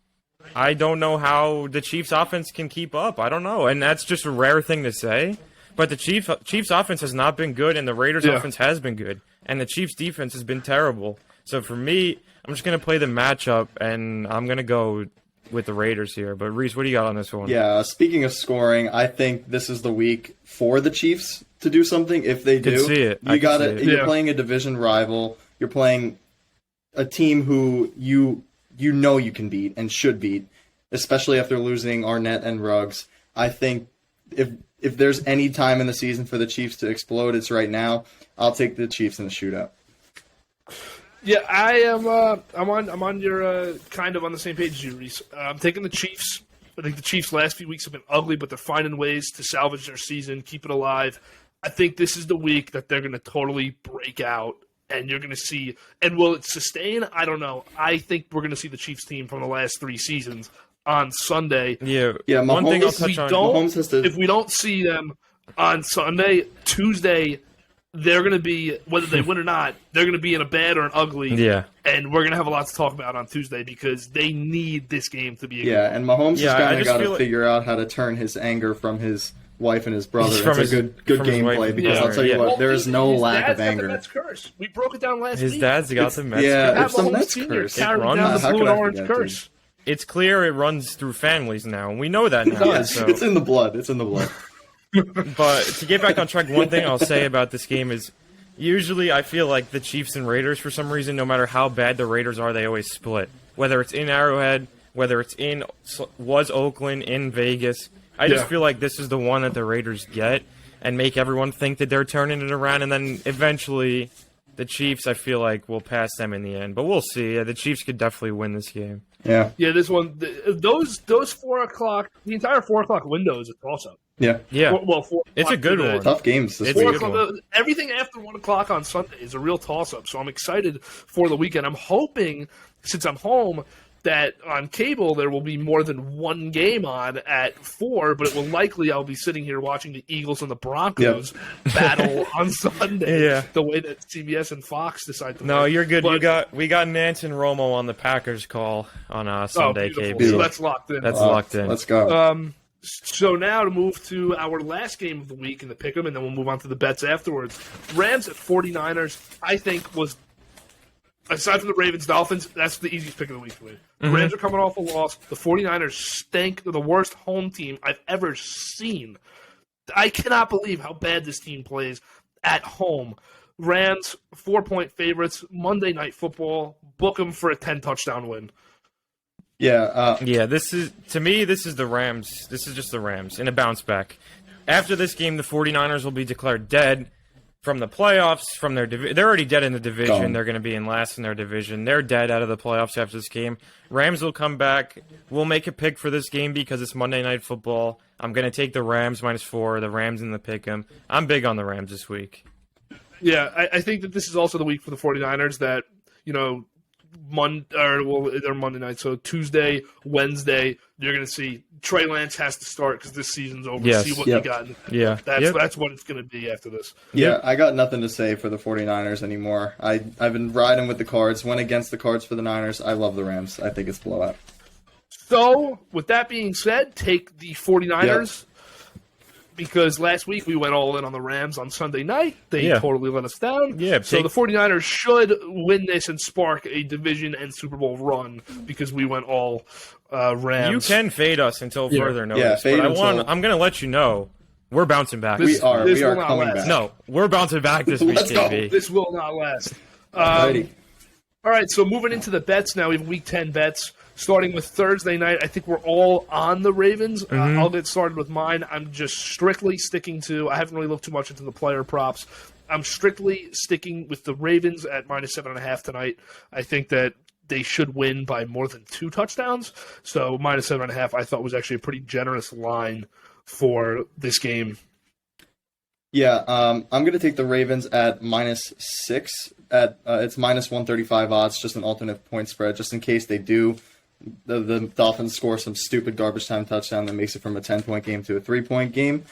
Speaker 3: I don't know how the Chiefs' offense can keep up. I don't know, and that's just a rare thing to say. But the Chiefs' offense has not been good, and the Raiders' offense has been good, and the Chiefs' defense has been terrible. So for me, I'm just going to play the matchup, and I'm going to go with the Raiders here. But Reese, what do you got on this one?
Speaker 2: Yeah, speaking of scoring, I think this is the week for the Chiefs to do something. If they do, you're playing a division rival. You're playing a team who you can beat and should beat, especially after losing Arnett and Ruggs. I think if there's any time in the season for the Chiefs to explode, it's right now. I'll take the Chiefs in the shootout.
Speaker 1: Yeah, I am. I'm on your kind of on the same page as you, Reese. I'm taking the Chiefs. I think the Chiefs' last few weeks have been ugly, but they're finding ways to salvage their season, keep it alive. I think this is the week that they're going to totally break out, and you're going to see. And will it sustain? I don't know. I think we're going to see the Chiefs team from the last 3 seasons on Sunday.
Speaker 3: Yeah.
Speaker 2: One
Speaker 3: thing I'll touch on.
Speaker 1: If we don't see them on Sunday, Tuesday, they're going to be, whether they win or not, they're going to be in a bad or an ugly.
Speaker 3: Yeah.
Speaker 1: And we're going to have a lot to talk about on Tuesday because they need this game to be a good
Speaker 2: and Mahomes has kind of got to figure out how to turn his anger from his wife and his brother.
Speaker 3: From
Speaker 2: It's a good
Speaker 3: from his wife
Speaker 2: gameplay
Speaker 3: and
Speaker 2: because
Speaker 3: brother,
Speaker 2: I'll tell you
Speaker 3: yeah.
Speaker 2: what, there is no
Speaker 1: his
Speaker 2: lack
Speaker 1: dad's
Speaker 2: of
Speaker 1: got
Speaker 2: anger.
Speaker 1: The Mets curse. We broke it down last
Speaker 3: His
Speaker 1: week.
Speaker 3: dad's got the Mets.
Speaker 2: Yeah,
Speaker 3: curse.
Speaker 2: it's the
Speaker 1: Mahomes
Speaker 2: Mets
Speaker 1: Sr.
Speaker 2: curse.
Speaker 1: carried
Speaker 3: It runs-
Speaker 1: down the
Speaker 2: How
Speaker 1: blue
Speaker 2: could
Speaker 1: and
Speaker 2: I
Speaker 1: orange
Speaker 2: forget,
Speaker 1: curse.
Speaker 3: It's clear it runs through families now, and we know that now.
Speaker 2: Yeah,
Speaker 3: So.
Speaker 2: it's in the blood. It's in the blood.
Speaker 3: But to get back on track, one thing I'll say about this game is usually I feel like the Chiefs and Raiders, for some reason, no matter how bad the Raiders are, they always split. Whether it's in Arrowhead, whether it's was Oakland, in Vegas. I just feel like this is the one that the Raiders get and make everyone think that they're turning it around, and then eventually the Chiefs, I feel like, will pass them in the end. But we'll see. The Chiefs could definitely win this game.
Speaker 2: Yeah.
Speaker 1: Yeah, this one, those 4 o'clock, the entire 4 o'clock window is a toss-up.
Speaker 2: Yeah.
Speaker 3: Yeah.
Speaker 1: Well, 4
Speaker 3: It's a good one.
Speaker 2: Tough games. This
Speaker 3: It's a
Speaker 2: week.
Speaker 3: good one.
Speaker 1: Everything after 1 o'clock on Sunday is a real toss-up, so I'm excited for the weekend. I'm hoping, since I'm home, that on cable there will be more than one game on at 4, but it will likely I'll be sitting here watching the Eagles and the Broncos battle on Sunday.
Speaker 3: Yeah.
Speaker 1: The way that CBS and Fox decide to
Speaker 3: No,
Speaker 1: play.
Speaker 3: you're good.
Speaker 1: But-
Speaker 3: We got Nance and Romo on the Packers call on Sunday,
Speaker 1: beautiful.
Speaker 3: KB.
Speaker 1: So that's locked in.
Speaker 3: That's locked in.
Speaker 2: Let's go.
Speaker 1: So now to move to our last game of the week in the Pickem, and then we'll move on to the bets afterwards. Rams at 49ers, I think, was, aside from the Ravens, Dolphins, that's the easiest pick of the week for me. The Rams are coming off a loss. The 49ers stink. They're the worst home team I've ever seen. I cannot believe how bad this team plays at home. Rams, 4-point favorites, Monday Night Football. Book them for a 10-touchdown win.
Speaker 2: Yeah.
Speaker 3: Yeah, this is the Rams. This is just the Rams in a bounce back. After this game, the 49ers will be declared dead from the playoffs, from their division. They're already dead in the division.
Speaker 2: Gone.
Speaker 3: They're going to be in last in their division. They're dead out of the playoffs after this game. Rams will come back. We'll make a pick for this game because it's Monday Night Football. I'm going to take the Rams -4, the Rams in the Pickem. I'm big on the Rams this week.
Speaker 1: Yeah, I think that this is also the week for the 49ers that, they're Monday night. So Tuesday, Wednesday, you're going to see Trey Lance has to start because this season's over.
Speaker 3: Yes.
Speaker 1: See what
Speaker 2: Yep.
Speaker 1: you got.
Speaker 3: Yeah.
Speaker 1: That's what it's going to be after this.
Speaker 2: Yeah, I got nothing to say for the 49ers anymore. I've been riding with the Cards, went against the Cards for the Niners. I love the Rams. I think it's blowout.
Speaker 1: So, with that being said, take the 49ers because last week we went all in on the Rams on Sunday night. They totally let us down.
Speaker 3: Yeah,
Speaker 1: so the 49ers should win this and spark a division and Super Bowl run because we went all Rams.
Speaker 3: You can fade us until further notice.
Speaker 2: Yeah, fade
Speaker 3: but
Speaker 2: until-
Speaker 3: I'm going to let you know we're bouncing back.
Speaker 2: We are
Speaker 1: this will not
Speaker 2: coming
Speaker 1: last.
Speaker 2: back.
Speaker 3: No, we're bouncing back this week,
Speaker 2: Let's go.
Speaker 3: KB.
Speaker 1: This will not last.
Speaker 2: Alrighty.
Speaker 1: All right, so moving into the bets now, we have Week 10 bets. Starting with Thursday night, I think we're all on the Ravens. I'll get started with mine. I'm just strictly sticking to – I haven't really looked too much into the player props. I'm strictly sticking with the Ravens at -7.5 tonight. I think that they should win by more than 2 touchdowns. So -7.5 I thought was actually a pretty generous line for this game.
Speaker 2: Yeah, I'm going to take the Ravens at -6. It's -135 odds, just an alternate point spread, just in case they do. The Dolphins score some stupid garbage time touchdown that makes it from a 10-point game to a 3-point game.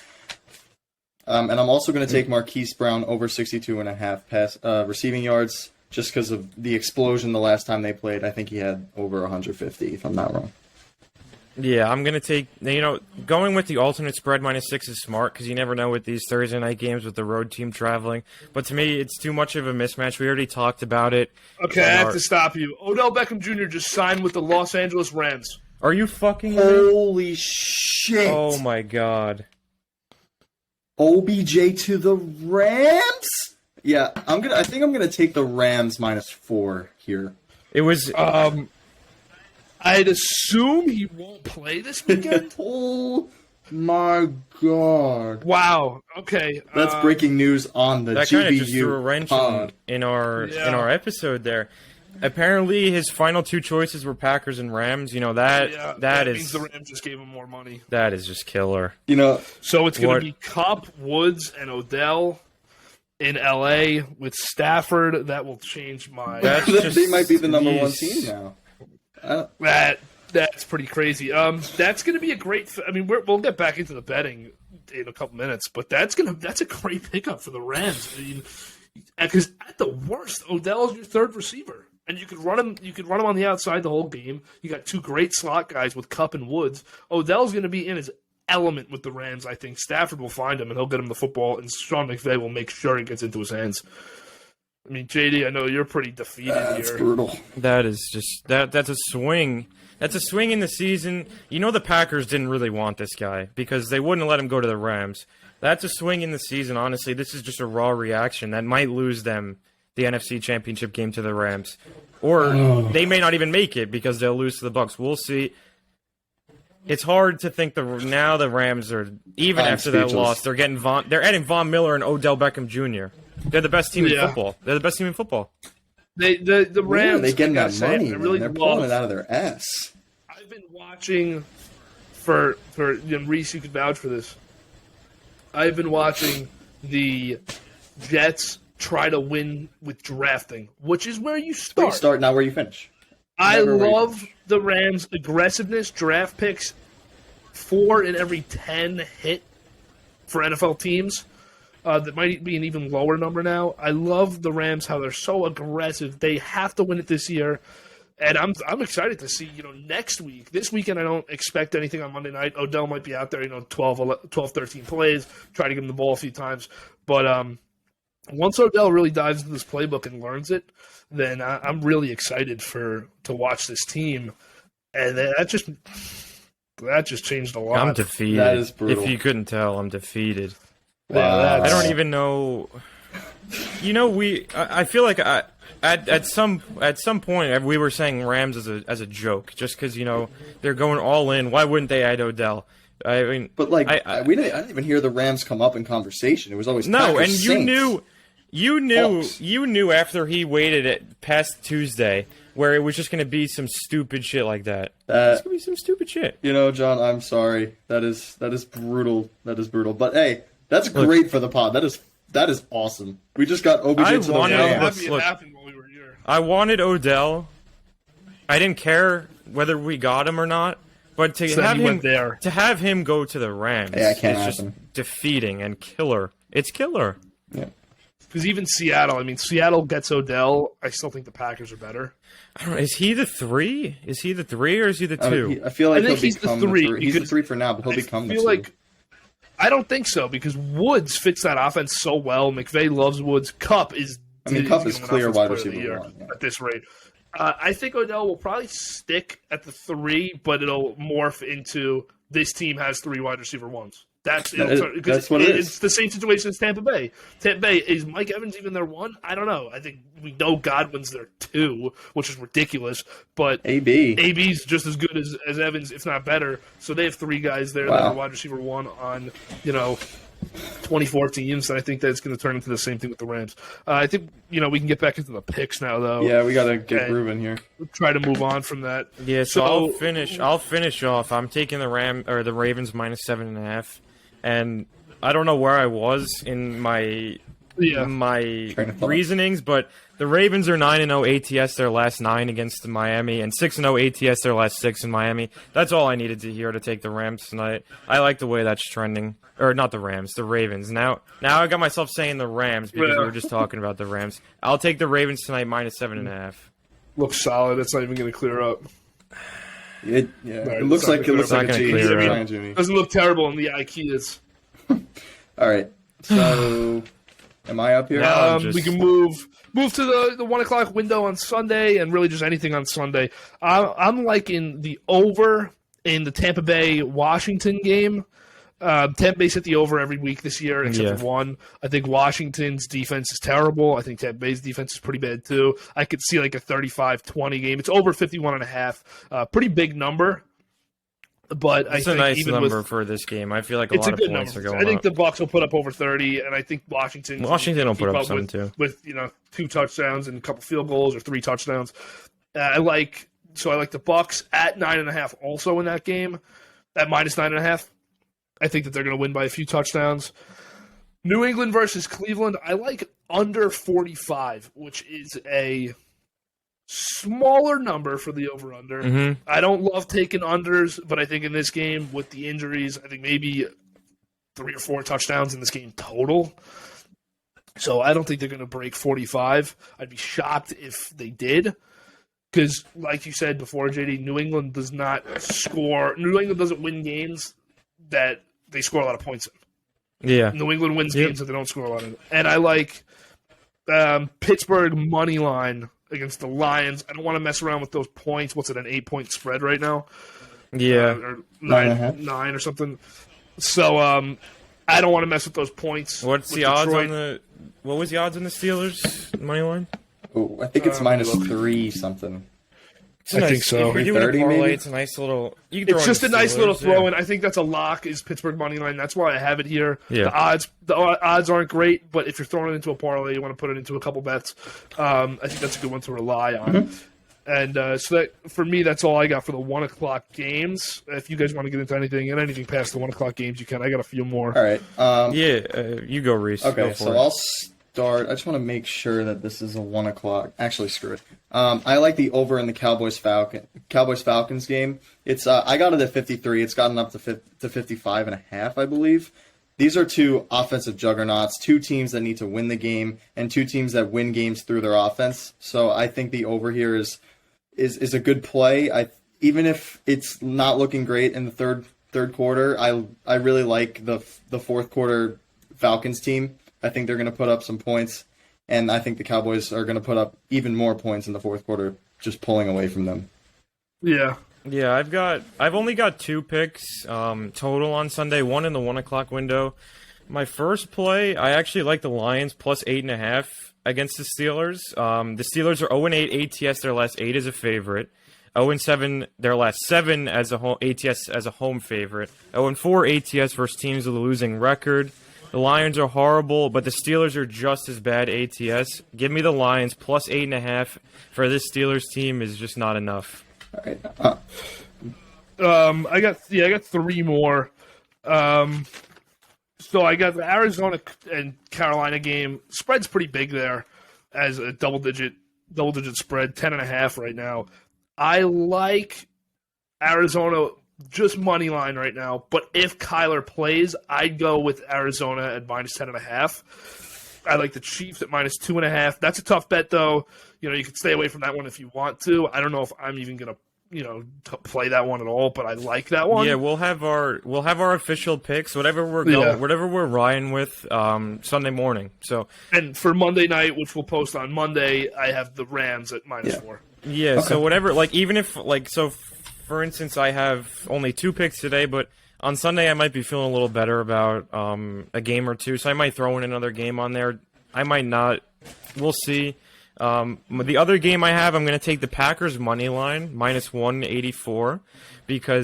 Speaker 2: And I'm also going to take Marquise Brown over 62.5 receiving yards, just because of the explosion the last time they played. I think he had over 150, if I'm not wrong.
Speaker 3: Yeah, I'm going to take, going with the alternate spread -6 is smart because you never know with these Thursday night games with the road team traveling. But to me, it's too much of a mismatch. We already talked about it.
Speaker 1: Okay, I have to stop you. Odell Beckham Jr. just signed with the Los Angeles Rams.
Speaker 3: Are you fucking me?
Speaker 2: Holy shit!
Speaker 3: Oh my god.
Speaker 2: OBJ to the Rams? Yeah, I think I'm gonna take the Rams -4 here.
Speaker 3: It was
Speaker 1: I'd assume he won't play this weekend.
Speaker 2: Oh my god!
Speaker 1: Wow. Okay.
Speaker 2: That's breaking news on the
Speaker 3: that kind of
Speaker 2: GBU
Speaker 3: just threw a wrench
Speaker 2: pod.
Speaker 3: in our episode there. Apparently, his final 2 choices were Packers and Rams. That
Speaker 1: means
Speaker 3: is
Speaker 1: the Rams just gave him more money.
Speaker 3: that is just killer.
Speaker 1: So it's going
Speaker 3: What-
Speaker 1: to be Kupp, Woods, and Odell in LA with Stafford. That will change my.
Speaker 3: That's just,
Speaker 2: They might be the number 1
Speaker 3: Jeez.
Speaker 2: team now.
Speaker 1: That's pretty crazy. That's going to be a great. I mean, we'll get back into the betting in a couple minutes, but that's a great pickup for the Rams. I mean, because at the worst, Odell is your third receiver, and you could run him. You could run him on the outside the whole game. You got 2 great slot guys with Kupp and Woods. Odell's going to be in his element with the Rams. I think Stafford will find him, and he'll get him the football, and Sean McVay will make sure it gets into his hands. I mean, JD, I know you're pretty defeated here.
Speaker 2: That's brutal.
Speaker 3: That is just that's a swing. That's a swing in the season. You know the Packers didn't really want this guy because they wouldn't let him go to the Rams. That's a swing in the season. Honestly, this is just a raw reaction that might lose them the NFC Championship game to the Rams, or they may not even make it because they'll lose to the Bucs. We'll see. It's hard to think now the Rams are even after that loss. They're adding Von Miller and Odell Beckham Jr. They're the best team in football. They're the best team in football.
Speaker 1: The Rams.
Speaker 2: They getting that money.
Speaker 1: Really
Speaker 2: they're pulling it out of their ass.
Speaker 1: I've been watching for Reese. You could vouch for this. I've been watching the Jets try to win with drafting, which is where you start.
Speaker 2: Where you start, not where you finish.
Speaker 1: I love the Rams' aggressiveness, draft picks, 4 in every 10 hit for NFL teams. That might be an even lower number now. I love the Rams, how they're so aggressive. They have to win it this year. And I'm excited to see, next week. This weekend, I don't expect anything on Monday night. Odell might be out there, 12, 13 plays, try to give him the ball a few times. But once Odell really dives into this playbook and learns it, then I'm really excited to watch this team. And that just changed a lot.
Speaker 3: I'm defeated.
Speaker 2: That is brutal.
Speaker 3: If you couldn't tell, I'm defeated.
Speaker 2: Wow.
Speaker 3: I don't even know. I feel like at some point we were saying Rams as a joke, just because they're going all in. Why wouldn't they add Odell? I mean,
Speaker 2: but I didn't even hear the Rams come up in conversation. It was always
Speaker 3: no,
Speaker 2: Packers,
Speaker 3: and
Speaker 2: Saints,
Speaker 3: you knew after he waited at past Tuesday where it was just going to be some stupid shit like that. It's going to be some stupid shit.
Speaker 2: John, I'm sorry. That is brutal. That is brutal. But hey, that's great for the pod. That is awesome. We just got OBJ to the Rams.
Speaker 3: I wanted Odell. I didn't care whether we got him or not, but to have him go to the Rams is just defeating and killer. It's killer.
Speaker 2: Yeah.
Speaker 1: Because even Seattle gets Odell. I still think the Packers are better.
Speaker 3: I don't know. Is he the 3? Is he the 3 or is he the 2?
Speaker 2: I feel like
Speaker 1: he's the 3.
Speaker 2: He's the 3 for now, but he'll become the 2.
Speaker 1: I don't think so because Woods fits that offense so well. McVay loves Woods. Kupp is
Speaker 2: clear wide receiver
Speaker 1: at this rate. I think Odell will probably stick at the 3, but it'll morph into this team has 3 wide receiver 1s. That's what it is. It's the same situation as Tampa Bay. Tampa Bay, is Mike Evans even their 1? I don't know. I think we know Godwin's their 2, which is ridiculous. But AB's just as good as Evans, if not better. So they have 3 guys there that are wide receiver 1 on 24 teams, and I think that's going to turn into the same thing with the Rams. I think we can get back into the picks now, though.
Speaker 2: Yeah, we got to get grooving here.
Speaker 1: We'll try to move on from that.
Speaker 3: Yeah, so I'll finish off. I'm taking the Ravens -7.5, and I don't know where I was in my reasonings, but the Ravens are 9-0 ATS their last 9 against Miami, and 6-0 ATS their last 6 in Miami. That's all I needed to hear to take the Rams tonight. I like the way that's trending. Or not the Rams, the Ravens. Now I got myself saying the Rams because we were just talking about the Rams. I'll take the Ravens tonight -7.5.
Speaker 1: Looks solid. It's not even going to clear up.
Speaker 2: It looks like a G.
Speaker 1: It doesn't look terrible in the IKEAs.
Speaker 2: All right. So, am I up here?
Speaker 1: We can move to the 1 o'clock window on Sunday, and really just anything on Sunday. I'm liking the over in the Tampa Bay Washington game. Tampa Bay's hit the over every week this year, except for 1. I think Washington's defense is terrible. I think Tampa Bay's defense is pretty bad, too. I could see like a 35-20 game. It's over 51.5. Pretty big number. But
Speaker 3: it's a nice number for this game. I feel like a lot of points are going up.
Speaker 1: I think the Bucs will put up over 30, and I think Washington
Speaker 3: will put up some, too.
Speaker 1: With 2 touchdowns and a couple field goals or 3 touchdowns. I like the Bucs at 9.5 also in that game, at -9.5. I think that they're going to win by a few touchdowns. New England versus Cleveland, I like under 45, which is a smaller number for the over-under.
Speaker 3: Mm-hmm.
Speaker 1: I don't love taking unders, but I think in this game, with the injuries, I think maybe 3 or 4 touchdowns in this game total. So I don't think they're going to break 45. I'd be shocked if they did. Because, like you said before, JD, New England does not score. New England doesn't win games that they score a lot of points in.
Speaker 3: Yeah.
Speaker 1: New England wins games that they don't score a lot in. And I like Pittsburgh money line against the Lions. I don't want to mess around with those points. What's it, an 8-point spread right now?
Speaker 3: Yeah.
Speaker 1: Or nine or something. So I don't want to mess with those points.
Speaker 3: What's the odds on the? What was the odds on the Steelers money line?
Speaker 2: Oh, I think it's -3 something.
Speaker 1: I think so.
Speaker 3: If you're doing a
Speaker 2: 30
Speaker 3: parlay,
Speaker 2: maybe?
Speaker 3: it's a nice little. You can
Speaker 1: It's just a nice
Speaker 3: Steelers,
Speaker 1: little throw
Speaker 3: yeah.
Speaker 1: in. I think that's a lock. Is Pittsburgh money line? That's why I have it here.
Speaker 3: Yeah.
Speaker 1: The odds aren't great, but if you're throwing it into a parlay, you want to put it into a couple bets. I think that's a good one to rely on.
Speaker 2: Mm-hmm.
Speaker 1: And so that for me, that's all I got for the 1:00 games. If you guys want to get into anything past the 1:00 games, you can. I got a few more.
Speaker 2: All right.
Speaker 3: You go, Reese.
Speaker 2: Okay,
Speaker 3: Go for
Speaker 2: so
Speaker 3: it.
Speaker 2: I'll start. I just want to make sure that this is a 1:00. Actually, screw it. I like the over in the Cowboys Falcons game. It's I got it at 53. It's gotten up to 55.5, I believe. These are two offensive juggernauts, two teams that need to win the game, and two teams that win games through their offense. So I think the over here is a good play. Even if it's not looking great in the third quarter, I really like the fourth quarter Falcons team. I think they're going to put up some points, and I think the Cowboys are going to put up even more points in the fourth quarter, just pulling away from them.
Speaker 1: Yeah.
Speaker 3: Yeah, I've only got 2 picks total on Sunday, one in the 1:00 window. My first play, I actually like the Lions plus 8.5 against the Steelers. The Steelers are 0-8 ATS their last 8 as a favorite, 0-7 their last 7 as a home ATS as a home favorite, 0-4 ATS versus teams with a losing record. The Lions are horrible, but the Steelers are just as bad ATS. Give me the Lions plus 8.5 for this Steelers team is just not enough.
Speaker 2: All right.
Speaker 1: I got 3 more. So I got the Arizona and Carolina game. Spread's pretty big there as a double digit spread, 10.5 right now. I like Arizona just money line right now, but if Kyler plays, I'd go with Arizona at -10.5. I like the Chiefs at -2.5. That's a tough bet, though. You can stay away from that one if you want to. I don't know if I'm even gonna, play that one at all, but I like that one.
Speaker 3: Yeah, we'll have our official picks, whatever we're riding with Sunday morning. So
Speaker 1: and for Monday night, which we'll post on Monday, I have the Rams at -4.
Speaker 3: Yeah, okay. So whatever, even if for instance, I have only 2 picks today, but on Sunday I might be feeling a little better about a game or two, so I might throw in another game on there. I might not. We'll see. The other game I have, I'm going to take the Packers money line, -184,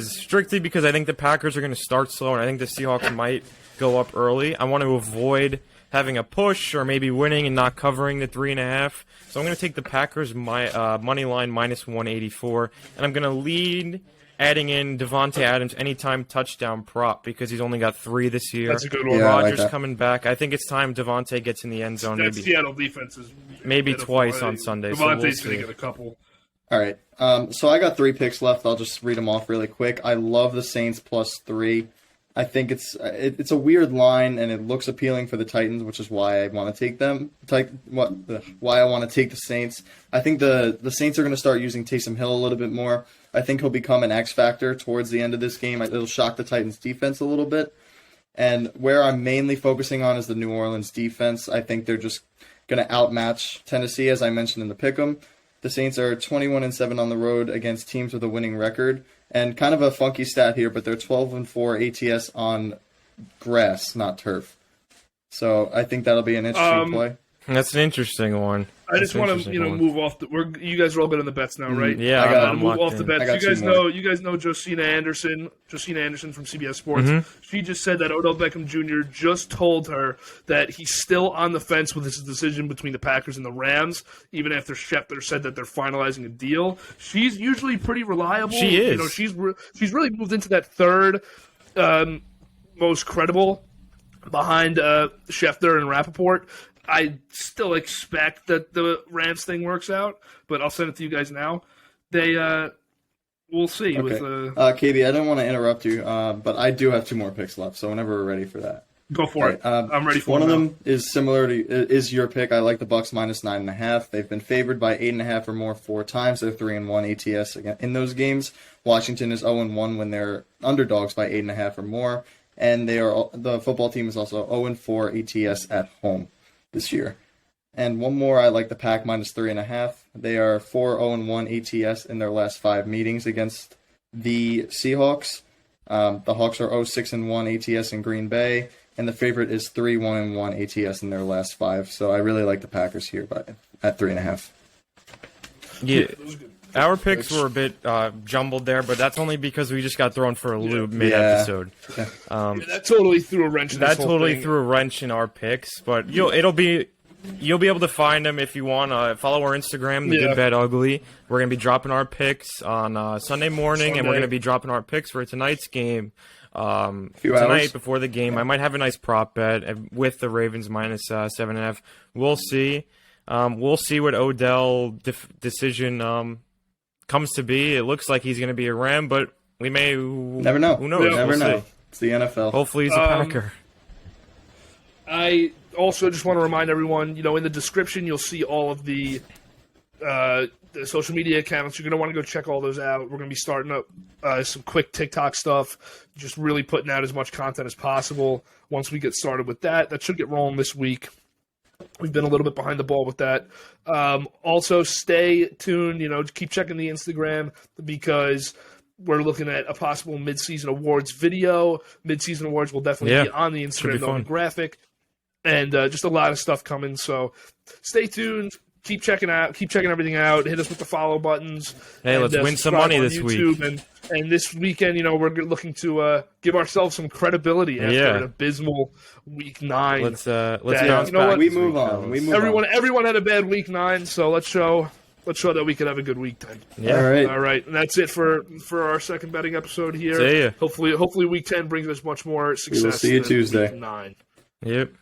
Speaker 3: strictly because I think the Packers are going to start slow, and I think the Seahawks might go up early. I want to avoid having a push or maybe winning and not covering the 3.5. So I'm going to take the Packers money line -184, and I'm going to lead adding in Devontae Adams anytime touchdown prop because he's only got 3 this year.
Speaker 1: That's a good one.
Speaker 2: Yeah,
Speaker 3: Rodgers
Speaker 2: like
Speaker 3: coming back. I think it's time Devontae gets in the end zone.
Speaker 1: That Seattle defense is
Speaker 3: maybe twice on Sunday.
Speaker 1: Devontae's
Speaker 3: So
Speaker 1: going to get a couple.
Speaker 2: All right. So I got 3 picks left. I'll just read them off really quick. I love the Saints +3. I think it's a weird line and it looks appealing for the Titans, which is why I want to take them. Why I want to take the Saints. I think the Saints are going to start using Taysom Hill a little bit more. I think he'll become an X factor towards the end of this game. It'll shock the Titans defense a little bit. And where I'm mainly focusing on is the New Orleans defense. I think they're just going to outmatch Tennessee, as I mentioned in the Pickem. The Saints are 21-7 on the road against teams with a winning record. And kind of a funky stat here, but they're 12-4 ATS on grass, not turf. So I think that'll be an interesting play.
Speaker 3: That's an interesting one.
Speaker 1: I just want to, move off. You guys are all good on the bets now, right?
Speaker 3: Yeah,
Speaker 2: I
Speaker 3: gotta
Speaker 1: move off the bets. You guys know Josina Anderson from CBS Sports.
Speaker 3: Mm-hmm.
Speaker 1: She just said that Odell Beckham Jr. just told her that he's still on the fence with his decision between the Packers and the Rams, even after Schefter said that they're finalizing a deal. She's usually pretty reliable.
Speaker 3: She is.
Speaker 1: She's really moved into that third most credible behind Schefter and Rappaport. I still expect that the Rams thing works out, but I'll send it to you guys now. We'll see.
Speaker 2: Okay.
Speaker 1: With
Speaker 2: KB, I don't want to interrupt you, but I do have 2 more picks left, so whenever we're ready for that.
Speaker 1: Go for it. I'm ready for
Speaker 2: one
Speaker 1: it
Speaker 2: of
Speaker 1: now.
Speaker 2: them is similar to is your pick. I like the Bucs minus 9.5. They've been favored by 8.5 or more 4 times. They're 3-1 ATS in those games. Washington is 0-1 when they're underdogs by 8.5 or more, and the football team is also 0-4 ATS at home this year. And one more, I like the Pack minus 3.5. They are 4-0-1 ATS in their last 5 meetings against the Seahawks. The Hawks are 0-6-1 ATS in Green Bay, and the favorite is 3-1-1 ATS in their last 5. So I really like the Packers here at 3.5.
Speaker 3: Yeah, our picks were a bit jumbled there, but that's only because we just got thrown for a loop mid-episode.
Speaker 2: Yeah.
Speaker 1: That totally threw a wrench in this whole thing.
Speaker 3: Threw a wrench in our picks, but you'll be able to find them if you want. Follow our Instagram, The Good Bad Ugly. We're going to be dropping our picks on Sunday morning, and we're going to be dropping our picks for tonight's game. Tonight before the game. I might have a nice prop bet with the Ravens minus 7.5. We'll see. We'll see what Odell decision comes to be. It looks like he's going to be a Ram, but we may
Speaker 2: never know.
Speaker 3: Who knows?
Speaker 2: Never
Speaker 3: we'll
Speaker 2: know.
Speaker 3: See.
Speaker 2: It's the NFL.
Speaker 3: Hopefully he's a Packer.
Speaker 1: I also just want to remind everyone, in the description you'll see all of the social media accounts. You're going to want to go check all those out. We're going to be starting up some quick TikTok stuff, just really putting out as much content as possible. Once we get started with that should get rolling this week. We've been a little bit behind the ball with that. Also, stay tuned. Keep checking the Instagram because we're looking at a possible mid-season awards video. Mid-season awards will definitely be on the Instagram, the graphic, and just a lot of stuff coming. So stay tuned. Keep checking everything out. Hit us with the follow buttons.
Speaker 3: Hey, let's win some money this week.
Speaker 1: And this weekend, we're looking to give ourselves some credibility after an abysmal Week 9.
Speaker 3: Let's bounce back.
Speaker 2: We move on.
Speaker 1: Everyone had a bad Week 9, so let's show that we could have a good Week 10.
Speaker 3: Yeah.
Speaker 1: All right. And that's it for our second betting episode here.
Speaker 3: See ya.
Speaker 1: Hopefully Week 10 brings us much more success.
Speaker 2: We will see you
Speaker 1: than
Speaker 2: Tuesday.
Speaker 1: Week 9.
Speaker 3: Yep.